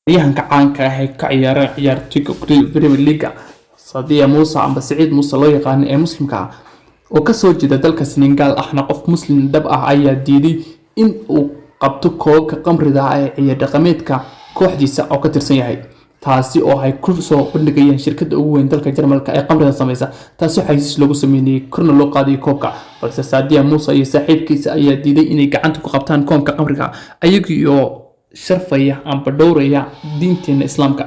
ciyaaryahanka caanka ah ee ka ciyaara ciyaartoyga Premier League Sadio Musa amba Saciid Muuse loo yaqaan ee Muslimka ah oo ka soo jeeda dalka Senegal ahna qof Muslim dhab ah ayaa diiday in uu qabto koobka qamriga ah ee ciyaar dhaqameedka kooxdiisa oo ka tirsan yahay taasi oo ay ku soo bandhigayeen shirkadda ugu weyn dalka Jarmalka ee qamriga samaysa taasi xayis lagu sameeyay korna loo qaaday koobka balse Sadio Muuse iyo saaxiibkiisa ayaa diiday inay gacanta ku qabtaan koobka qamriga ayagoo sharfaya amba dhowraya diinteena islaamka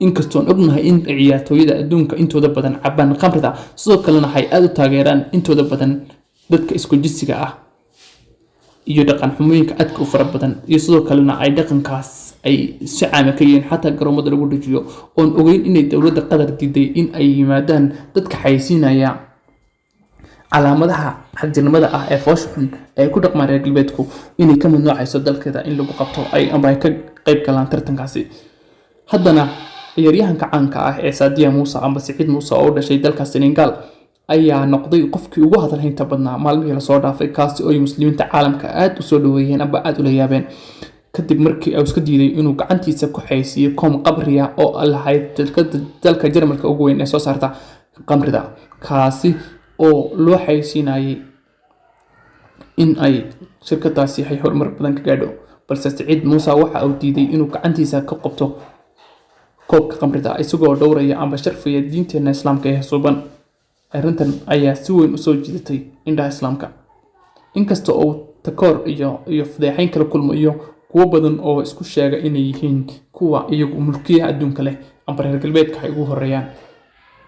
inkastoo ognahay in ciyaartooyada adduunka intooda badan cabaan qamrida sidoo kalena ay aad u taageeraan intooda badan dadka isku jinsiga ah iyo dhaqan xumooyinka aadka u fara badan iyo sidoo kalena ay dhaqankaas ay si caam ka yihiin xataa garoomada lagu dhajiyo oon ogeyn inay dawladda Qatar diiday in ay yimaadaan dadka xayeysiinaya calaamadaha xagjirnimada ah ee foosxun ee ku dhaqmaan reer galbeedku inay ka mamnuucayso dalkeeda in lagu qabto ay ka qayb galaan tartankaasi haddana ciyaaryahanka caanka ah ee Sadio Muuse amba Saciid Muuse oo dhashay dalka Senegal ayaa noqday qofkii ugu hadalhaynta badnaa maalmihii la soo dhaafay kaasi oo muslimiinta caalamka aad u soo dhaweeyeen amba aad u la yaabeen kadib markii uu iska diiday inuu gacantiisa ku xayeysiyo koom qabriya oo lahayd dalka Jarmalka ugu weyn ee soo saarta qamrida kaasi oo loo xayeysiinayay in ay shirkadaasi ay horumar badan ka gaadho balse Saciid Muuse waxa uu diiday inuu gacantiisa ka qabto koobka qamrida isagoo dhowraya amba sharfaya diinteena islaamka ee suuban arrintan ayaa si weyn u soo jiidatay indhaha islaamka inkastoo uu takoor iyo fadeexayn kala kulmayo kuwa badan oo isku sheega inay yihiin kuwa iyagu mulkiyaha adduunka leh amba reer galbeedka ay ugu horeeyaan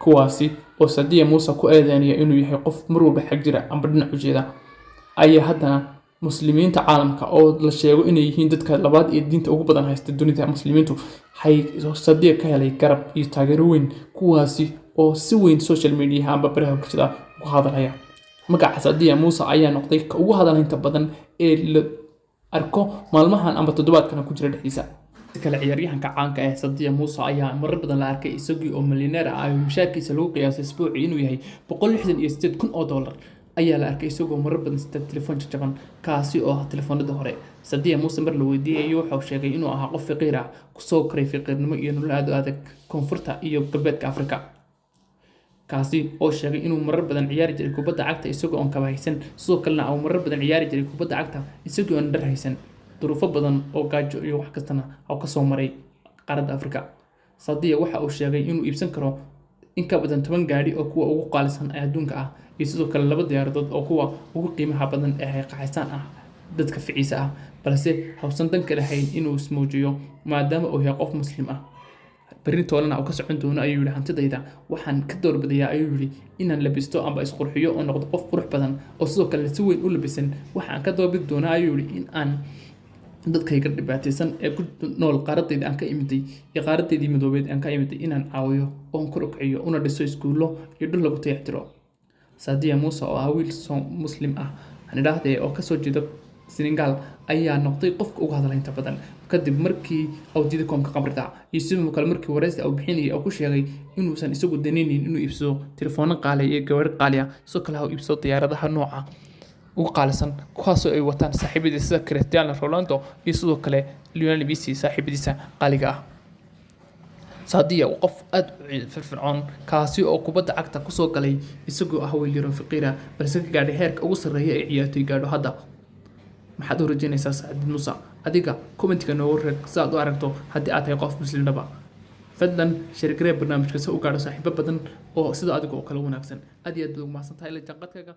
kuwaasi oo Sadio Muuse ku eedeynaya inuu yahay qof mar walba xag jira amba dhinac u jeeda ayaa haddana muslimiinta caalamka oo la sheego inay yihiin dadka labaad ee diinta ugu badan haysta dunida muslimiintu hay Sadio ka helay garab iyo taageero weyn kuwaasi oo si weyn social media amba baraha bulshada uga hadalaya magaca Sadio Muuse ayaa noqday ka ugu hadalhaynta badan ee la arko maalmahan amba toddobaadkan ku jira dhexdiisa kala ciyaaryahanka caanka ah Sadio Muuse ayaa marar badan la arkay isagoo oo milyaneer ah oo mushaarkiisa lagu qiyaasay isbuucii inuu yahay $168,000 ayaa la arkay isagoo marar badan sita telefoon jaban kaasi oo telefoonada hore Sadio Muuse mar la weydiiyay wuxuu sheegay inuu ahaa qof faqiir ah ku soo koray faqiirnimo iyo nolol aad u adag koonfurta iyo galbeedka Afrika kaasi oo sheegay inuu marar badan ciyaari jiray kubadda cagta isagoo aan kaba haysan sidoo kalena uu marar badan ciyaari jiray kubadda cagta isagoo aan dhar haysan duruufo badan oo gaajo iyo wax kastana oo ka soo maray qaaradda Afrika Sadio waxa uu sheegay inuu iibsan karo in ka badan 10 gaari oo kuwa ugu qaalisan ee adduunka ah iyo sidoo kale 2 diyaaradood oo kuwa ugu qiimaha badan ee qaxaysan ah dadka ficiisa ah balse hawsan dan kale hayn inuu ismoojiyo maadaama uu yahay qof muslim ah beritoolana uu ka socon doono ayuu yiri hantidayda waxaan ka doorbidayaa ayuu yiri inaan labisto amba isqurxiyo oo noqdo qof qurux badan oo sidoo kale si weyn u labisan waxaan ka doorbid doonaa ayuu yiri in aan dadkayga dhibaataysan ee ku nool qaaradayda aan ka imiday iyo qaaradeydii midoobeed aan ka imiday inaan caawiyo oo kor u kiciyo una dhiso iskuulo iyo dhul lagu tayactiro Sadio Muuse oo ah wiil muslim ah anidhaahday oo ka soo jeeda Senegal ayaa noqday qofka ugu hadalhaynta badan kadib markii uu diiday koobka qamrida iyo sidoo kale markii wareysi uu bixinayay oo ku sheegay inuusan isagu daneynin inuu iibsado telefoon qaali iyo gabar qaali ah sidoo kale uu iibsado diyaaradaha nooca ugu qaalisan kuwaasoo ay wataan saaxiibadiisa sida Cristiano Ronaldo iyo sidoo kale Lionel Messi saaxiibadiisa qaaliga ah Sadio qof aad u firfircoon kaasi oo kubadda cagta ku soo galay isagoo ah wiil yar oo faqiir ah balse ka gaadhay heerka ugu sarreeya ee ciyaartoy gaadho hadda maxaad u rajaynaysaa Sadio Muuse adiga commentiga noogu reeb si aad u aragto haddii aad tahay qof muslim dhaba fadlan shirkadda barnaamijka si uu gaadho saaxiibo badan oo sida adiga oo kale wanaagsan aad iyo aad ugu mahadsantahay la jaanqadkaaga